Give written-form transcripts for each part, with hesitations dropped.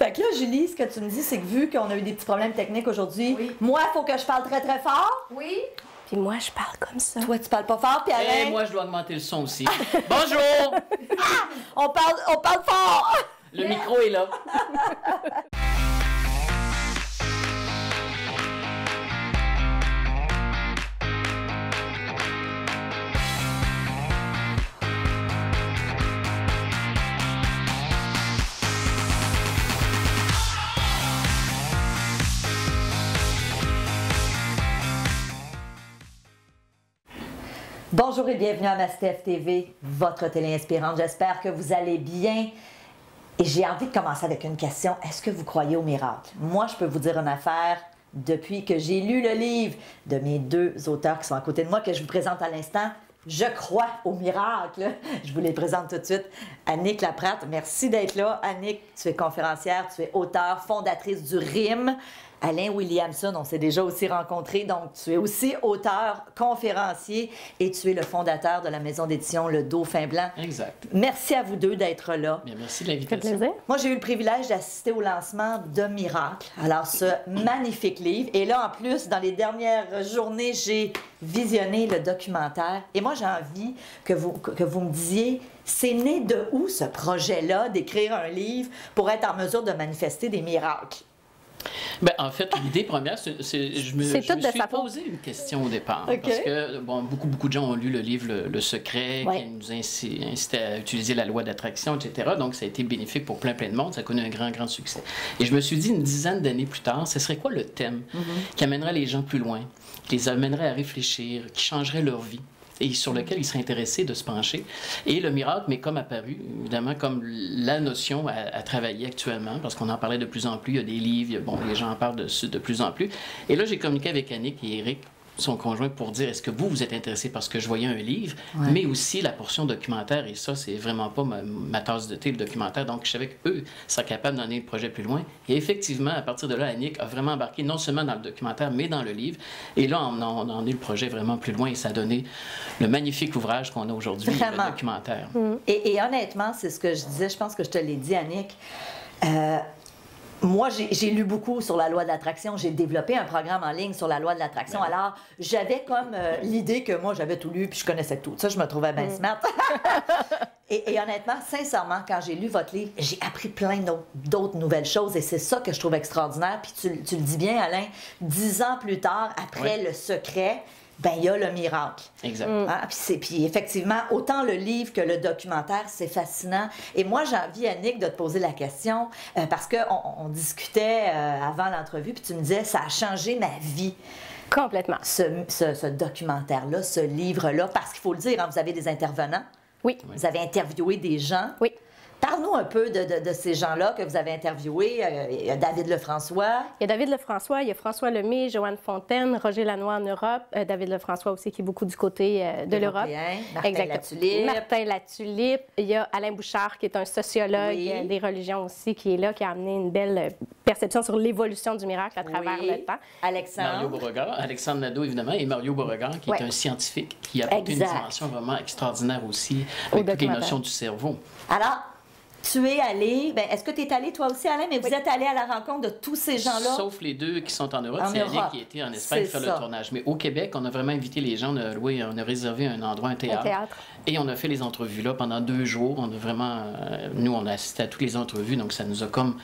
Fait que là, Julie, ce que tu me dis, c'est que vu qu'on a eu des petits problèmes techniques aujourd'hui, Oui. moi, il faut que je parle très, très fort. Oui. Puis moi, je parle comme ça. Toi, tu parles pas fort, puis Alain, Et moi, je dois augmenter le son aussi. Bonjour! on parle fort. Le micro est là. Bonjour et bienvenue à Mastef TV, votre télé inspirante. J'espère que vous allez bien. Et j'ai envie de commencer avec une question. Est-ce que vous croyez au miracle? Moi, je peux vous dire une affaire. Depuis que j'ai lu le livre de mes deux auteurs qui sont à côté de moi, que je vous présente à l'instant, je crois au miracle. Je vous les présente tout de suite. Annick Laprate, merci d'être là. Annick, tu es conférencière, tu es auteure, fondatrice du RIM. Alain Williamson, on s'est déjà aussi rencontrés, donc tu es aussi auteur, conférencier et tu es le fondateur de la maison d'édition Le Dauphin Blanc. Exact. Merci à vous deux d'être là. Bien, merci de Ça fait l'invitation. plaisir. Moi, j'ai eu le privilège d'assister au lancement de Miracle. Alors, ce magnifique livre. Et là, en plus, dans les dernières journées, j'ai visionné le documentaire. Et moi, j'ai envie que vous me disiez, c'est né de où ce projet-là d'écrire un livre pour être en mesure de manifester des miracles? Ben, en fait, l'idée première, je me C'est tout suis de sa faute. posé une question au départ. OK. Parce que, bon, beaucoup de gens ont lu le livre Le Secret, Ouais. qui nous incitait à utiliser la loi d'attraction, etc. Donc, ça a été bénéfique pour plein de monde. Ça a connu un grand succès. Et je me suis dit, une dizaine d'années plus tard, ce serait quoi le thème qui amènerait les gens plus loin, qui les amènerait à réfléchir, qui changerait leur vie et sur lequel ils seraient intéressés de se pencher. Et le miracle m'est comme apparu, évidemment, comme la notion à travailler actuellement, parce qu'on en parlait de plus en plus, il y a des livres, bon, les gens en parlent de plus en plus. Et là, j'ai communiqué avec Annick et Eric, son conjoint, pour dire, est-ce que vous êtes intéressés parce que je voyais un livre, mais aussi la portion documentaire, et ça, c'est vraiment pas ma tasse de thé, le documentaire, donc je savais qu'eux seraient capables d'emmener le projet plus loin. Et effectivement, à partir de là, Annick a vraiment embarqué non seulement dans le documentaire, mais dans le livre. Et là, on a emmené le projet vraiment plus loin, et ça a donné le magnifique ouvrage qu'on a aujourd'hui, Vraiment. le documentaire. Et honnêtement, c'est ce que je disais, je pense que je te l'ai dit, Annick. Moi, j'ai lu beaucoup sur la loi de l'attraction. J'ai développé un programme en ligne sur la loi de l'attraction. Ben. Alors, j'avais comme l'idée que moi, j'avais tout lu puis je connaissais tout. Ça, je me trouvais bien smart. et honnêtement, sincèrement, quand j'ai lu votre livre, j'ai appris plein d'autres nouvelles choses et c'est ça que je trouve extraordinaire. Puis tu le dis bien, Alain, 10 ans plus tard, après Le Secret, ben il y a le miracle. Exact. Hein? Puis effectivement, autant le livre que le documentaire, c'est fascinant. Et moi, j'ai envie, Annick, de te poser la question, parce qu'on discutait avant l'entrevue, puis tu me disais, ça a changé ma vie, Complètement. ce documentaire-là, ce livre-là, parce qu'il faut le dire, hein, vous avez des intervenants, Oui. vous avez interviewé des gens. Oui. Parle-nous un peu de ces gens-là que vous avez interviewés. Il y a David Lefrançois. Il y a David Lefrançois, il y a François Lemay, Joanne Fontaine, Roger Lanois en Europe, David Lefrançois aussi qui est beaucoup du côté de l'Europe. Européen, Martin Exactement. Latulippe. Martin Latulippe. Il y a Alain Bouchard qui est un sociologue Oui. des religions aussi qui est là, qui a amené une belle perception sur l'évolution du miracle à travers Oui. le temps. Alexandre. Mario Beauregard, Alexandre Nadeau, évidemment, et Mario Beauregard, qui est un scientifique qui a apporté une Exact. dimension vraiment extraordinaire aussi Au avec toutes les documentaire. notions du cerveau. Alors, tu es allé, est-ce que tu es allé toi aussi, Alain, mais vous êtes allé à la rencontre de tous ces gens-là? Sauf les deux qui sont en Europe. En C'est Annick Europe. qui était en Espagne C'est faire ça. le tournage. Mais au Québec, on a vraiment invité les gens. On a réservé un endroit, un théâtre. théâtre. Et on a fait les entrevues là pendant 2 jours. On a vraiment... nous, on a assisté à toutes les entrevues. Donc, ça nous a comme...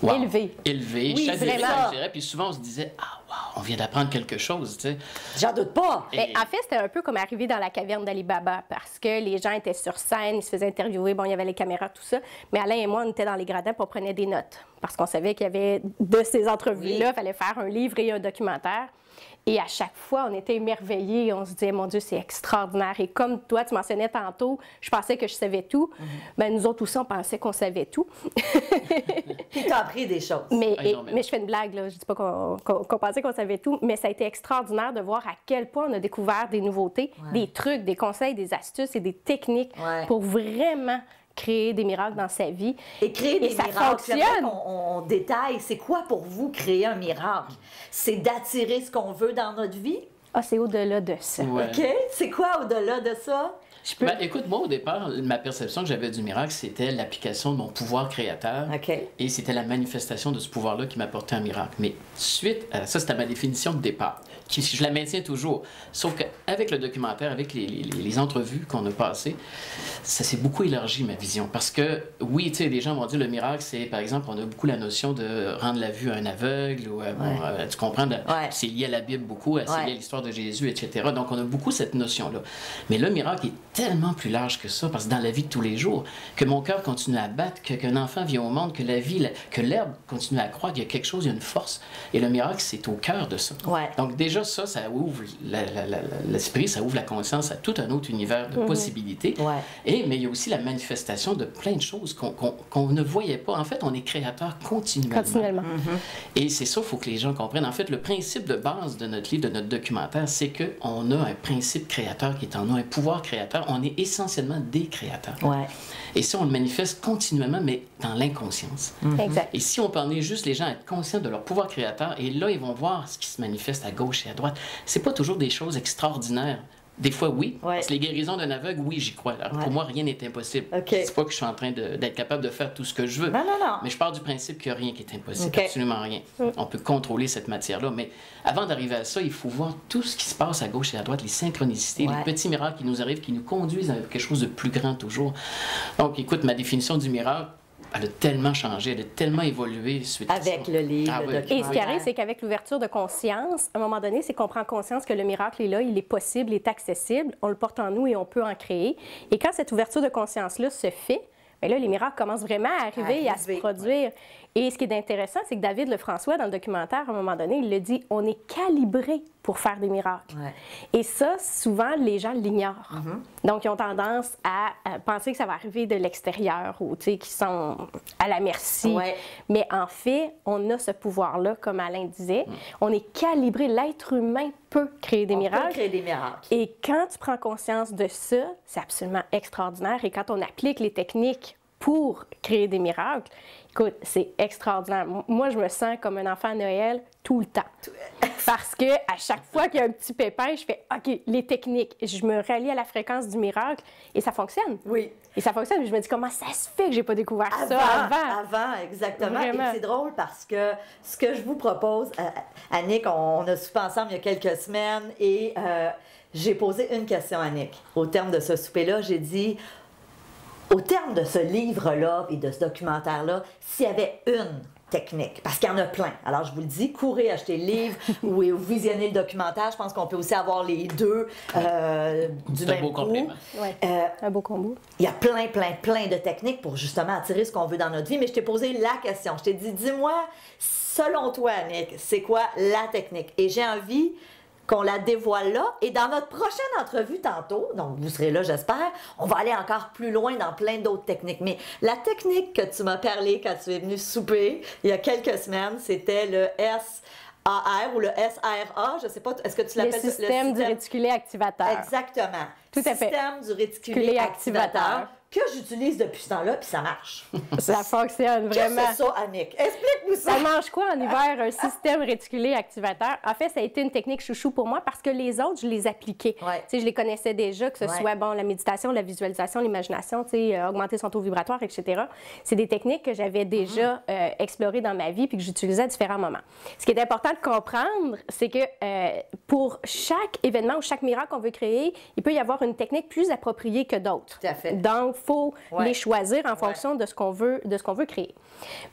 wow, Élevé. Élevé. Oui, Chaviré, vraiment. je dirais. Puis souvent, on se disait, ah, wow, on vient d'apprendre quelque chose, tu sais. J'en doute pas. Mais en fait, c'était un peu comme arriver dans la caverne d'Ali Baba parce que les gens étaient sur scène, ils se faisaient interviewer, bon, il y avait les caméras, tout ça. Mais Alain et moi, on était dans les gradins pour prendre des notes parce qu'on savait qu'il y avait de ces entrevues-là, il fallait faire un livre et un documentaire. Et à chaque fois, on était émerveillés. On se disait, mon Dieu, c'est extraordinaire. Et comme toi, tu mentionnais tantôt, je pensais que je savais tout. Bien, nous autres aussi, on pensait qu'on savait tout. Puis tu as appris des choses. Mais, Énormément. mais je fais une blague, là. Je dis pas qu'on pensait qu'on savait tout, mais ça a été extraordinaire de voir à quel point on a découvert des nouveautés, des trucs, des conseils, des astuces et des techniques pour vraiment créer des miracles dans sa vie. Et créer des ça miracles, fonctionne. j'aimerais qu'on détaille. C'est quoi pour vous créer un miracle? C'est d'attirer ce qu'on veut dans notre vie? Ah, c'est au-delà de ça. Ouais. OK? C'est quoi au-delà de ça? Ben, écoute, moi, au départ, ma perception que j'avais du miracle, c'était l'application de mon pouvoir créateur. OK. Et c'était la manifestation de ce pouvoir-là qui m'apportait un miracle. Mais suite à ça, c'était ma définition de départ, qui, je la maintiens toujours. Sauf qu'avec le documentaire, avec les entrevues qu'on a passées, ça s'est beaucoup élargi, ma vision. Parce que, oui, tu sais, les gens vont dire le miracle, c'est, par exemple, on a beaucoup la notion de rendre la vue à un aveugle, ou, tu comprends, c'est lié à la Bible beaucoup, c'est lié à l'histoire de Jésus, etc. Donc, on a beaucoup cette notion-là. Mais le miracle est tellement plus large que ça, parce que dans la vie de tous les jours, que mon cœur continue à battre, qu'un enfant vient au monde, que la vie, que l'herbe continue à croître, qu'il y a quelque chose, il y a une force. Et le miracle, c'est au cœur de ça. Ouais. Donc déjà, ça ouvre l'esprit, ça ouvre la conscience à tout un autre univers de possibilités. Ouais. Mais il y a aussi la manifestation de plein de choses qu'on ne voyait pas. En fait, on est créateur continuellement. Et c'est ça, il faut que les gens comprennent. En fait, le principe de base de notre livre, de notre documentaire, c'est qu'on a un principe créateur qui est en nous, un pouvoir créateur. On est essentiellement des créateurs. Ouais. Et ça, on le manifeste continuellement, mais dans l'inconscience. Exact. Et si on permet juste les gens à être conscients de leur pouvoir créateur, et là, ils vont voir ce qui se manifeste à gauche et à droite. C'est pas toujours des choses extraordinaires. Des fois, oui. Ouais. C'est les guérisons d'un aveugle, oui, j'y crois. Alors, pour moi, rien n'est impossible. C'est pas que je suis en train d'être capable de faire tout ce que je veux. Non. Mais je pars du principe qu'il n'y a rien qui est impossible. OK. Absolument rien. On peut contrôler cette matière-là. Mais avant d'arriver à ça, il faut voir tout ce qui se passe à gauche et à droite, les synchronicités, les petits miracles qui nous arrivent, qui nous conduisent à quelque chose de plus grand toujours. Donc, écoute, ma définition du miracle, elle a tellement changé, elle a tellement évolué suite avec à ça. le livre, le documentaire. Et ce qui arrive, c'est qu'avec l'ouverture de conscience, à un moment donné, c'est qu'on prend conscience que le miracle est là, il est possible, il est accessible, on le porte en nous et on peut en créer. Et quand cette ouverture de conscience-là se fait, bien là, les miracles commencent vraiment à arriver et à se produire. Et ce qui est intéressant, c'est que David Lefrançois, dans le documentaire, à un moment donné, il le dit, on est calibré pour faire des miracles. Et ça, souvent, les gens l'ignorent. Donc, ils ont tendance à penser que ça va arriver de l'extérieur ou, tu sais, qu'ils sont à la merci. Mais en fait, on a ce pouvoir-là, comme Alain disait. On est calibré. L'être humain peut créer des miracles. Peut créer des miracles. Et quand tu prends conscience de ça, c'est absolument extraordinaire. Et quand on applique les techniques pour créer des miracles, écoute, c'est extraordinaire. Moi, je me sens comme un enfant à Noël tout le temps. Parce que à chaque fois qu'il y a un petit pépin, je fais OK, les techniques. Je me rallie à la fréquence du miracle et ça fonctionne. Oui. Et ça fonctionne. Je me dis comment ça se fait que j'ai pas découvert ça avant, exactement. Vraiment. Et c'est drôle parce que ce que je vous propose, Annick, on a soupé ensemble il y a quelques semaines et j'ai posé une question à Annick. Au terme de ce souper-là, j'ai dit, au terme de ce livre-là et de ce documentaire-là, s'il y avait une technique, parce qu'il y en a plein. Alors, je vous le dis, courez acheter le livre ou visionnez le documentaire. Je pense qu'on peut aussi avoir les deux du même coup. Complément. Un beau combo. Il y a plein de techniques pour justement attirer ce qu'on veut dans notre vie, mais je t'ai posé la question. Je t'ai dit, dis-moi, selon toi, Annick, c'est quoi la technique? Et j'ai envie qu'on la dévoile là. Et dans notre prochaine entrevue tantôt, donc vous serez là, j'espère, on va aller encore plus loin dans plein d'autres techniques. Mais la technique que tu m'as parlé quand tu es venu souper il y a quelques semaines, c'était le SAR ou le SRA, je ne sais pas, est-ce que tu l'appelles? Le système du réticulé activateur. Exactement. Tout à fait. Système du réticulé activateur. Que j'utilise depuis ce temps-là, puis ça marche. Ça fonctionne vraiment. Qu'est-ce que c'est ça, Annick? Explique-nous ça. Ça mange quoi en hiver, un système réticulé activateur? En fait, ça a été une technique chouchou pour moi parce que les autres, je les appliquais. Tu sais, je les connaissais déjà, que ce soit la méditation, la visualisation, l'imagination, tu sais, augmenter son taux vibratoire, etc. C'est des techniques que j'avais déjà explorées dans ma vie puis que j'utilisais à différents moments. Ce qui est important de comprendre, c'est que pour chaque événement ou chaque miracle qu'on veut créer, il peut y avoir une technique plus appropriée que d'autres. Tout à fait. Donc, il faut les choisir en fonction de ce qu'on veut créer.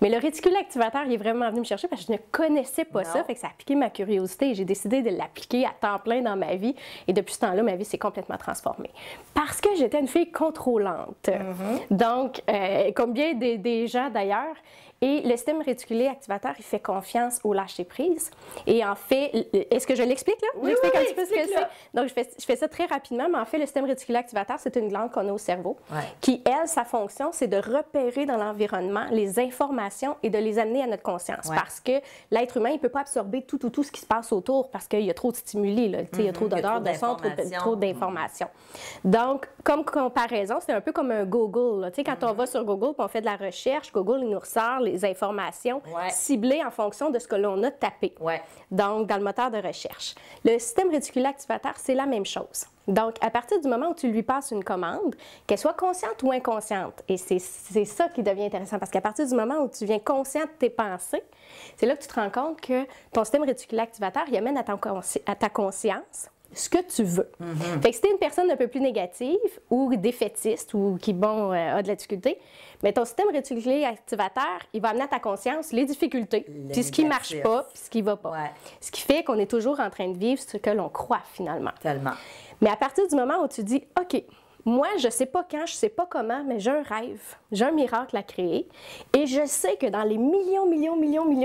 Mais le réticulé activateur, il est vraiment venu me chercher parce que je ne connaissais pas ça, fait que ça a piqué ma curiosité et j'ai décidé de l'appliquer à temps plein dans ma vie. Et depuis ce temps-là, ma vie s'est complètement transformée. Parce que j'étais une fille contrôlante. Donc, comme bien des gens d'ailleurs, et le système réticulé activateur, il fait confiance au lâcher-prise. Et en fait, est-ce que je l'explique là? Oui, j'explique un petit peu ce que c'est. Donc, je fais ça très rapidement, mais en fait, le système réticulé activateur, c'est une glande qu'on a au cerveau qui, elle, sa fonction, c'est de repérer dans l'environnement les informations et de les amener à notre conscience. Parce que l'être humain, il ne peut pas absorber tout ce qui se passe autour parce qu'il y a trop de stimuli. Là. Il y a trop d'odeurs, de sons, trop d'informations. Donc, comme comparaison, c'est un peu comme un Google. Là. Quand on va sur Google et on fait de la recherche, Google, il nous ressort les informations Ouais. ciblées en fonction de ce que l'on a tapé. Ouais. Donc, dans le moteur de recherche. Le système réticulé activateur, c'est la même chose. Donc, à partir du moment où tu lui passes une commande, qu'elle soit consciente ou inconsciente, et c'est ça qui devient intéressant, parce qu'à partir du moment où tu deviens conscient de tes pensées, c'est là que tu te rends compte que ton système réticulé activateur, il amène à ta conscience ce que tu veux. Fait que si tu es une personne un peu plus négative ou défaitiste ou qui, a de la difficulté, mais ton système réticulé activateur, il va amener à ta conscience les difficultés, puis ce qui ne marche pas, puis ce qui ne va pas. Ouais. Ce qui fait qu'on est toujours en train de vivre ce que l'on croit finalement. Tellement. Mais à partir du moment où tu dis, OK, moi, je ne sais pas quand, je ne sais pas comment, mais j'ai un rêve, j'ai un miracle à créer, et je sais que dans les millions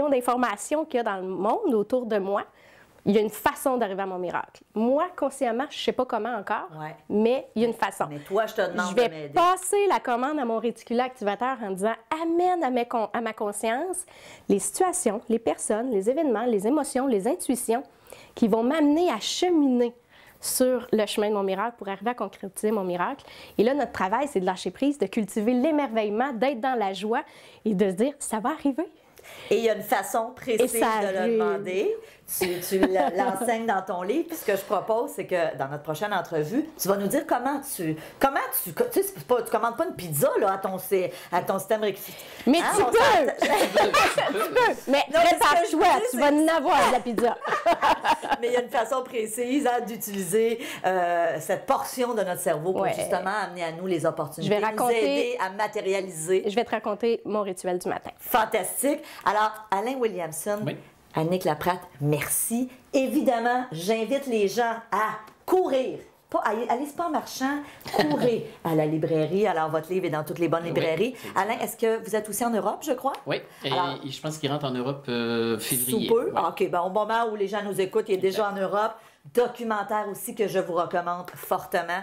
d'informations qu'il y a dans le monde autour de moi, il y a une façon d'arriver à mon miracle. Moi, consciemment, je ne sais pas comment encore, Ouais. mais il y a une façon. Mais toi, je te demande Je de vais m'aider. passer la commande à mon réticulé activateur en disant amène à ma conscience les situations, les personnes, les événements, les émotions, les intuitions qui vont m'amener à cheminer sur le chemin de mon miracle pour arriver à concrétiser mon miracle. Et là, notre travail, c'est de lâcher prise, de cultiver l'émerveillement, d'être dans la joie et de se dire ça va arriver. Et il y a une façon précise Et ça de le arrive. demander. Tu l'enseignes dans ton livre. Puis ce que je propose, c'est que dans notre prochaine entrevue, tu vas nous dire comment tu sais, tu commandes pas une pizza là, à ton système récupérateur. Mais tu peux! Mais Non, mais ce que je prépare-toi, dis, tu vas en avoir de la pizza. Mais il y a une façon précise d'utiliser cette portion de notre cerveau pour Ouais. justement amener à nous les opportunités, Je vais nous aider à matérialiser. Je vais te raconter mon rituel du matin. Fantastique. Alors, Alain Williamson, Oui. Annick Laprate, merci. Évidemment, j'invite les gens à courir. Pas allez pas en marchant, courir à la librairie. Alors, votre livre est dans toutes les bonnes librairies. Oui. Alain, est-ce que vous êtes aussi en Europe, je crois? Oui, et Alors, je pense qu'il rentre en Europe février. Sous peu. Ouais. Ah, OK, ben, au moment où les gens nous écoutent, il est déjà en Europe. Documentaire aussi que je vous recommande fortement.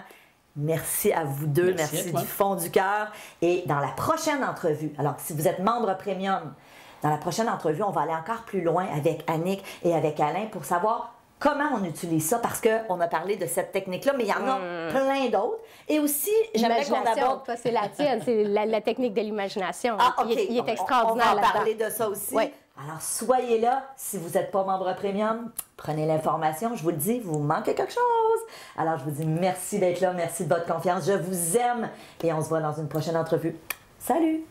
Merci à vous deux. Merci Merci à toi. du fond du cœur. Et dans la prochaine entrevue, alors si vous êtes membre premium, dans la prochaine entrevue, on va aller encore plus loin avec Annick et avec Alain pour savoir comment on utilise ça, parce qu'on a parlé de cette technique-là, mais il y en a plein d'autres. Et aussi, j'aimerais qu'on L'imagination, aborde... toi, c'est la tienne, c'est la technique de l'imagination. Ah, OK. Il est extraordinaire On va en là-dedans. parler de ça aussi. Oui. Alors, soyez là. Si vous n'êtes pas membre premium, prenez l'information. Je vous le dis, vous manquez quelque chose. Alors, je vous dis merci d'être là. Merci de votre confiance. Je vous aime. Et on se voit dans une prochaine entrevue. Salut!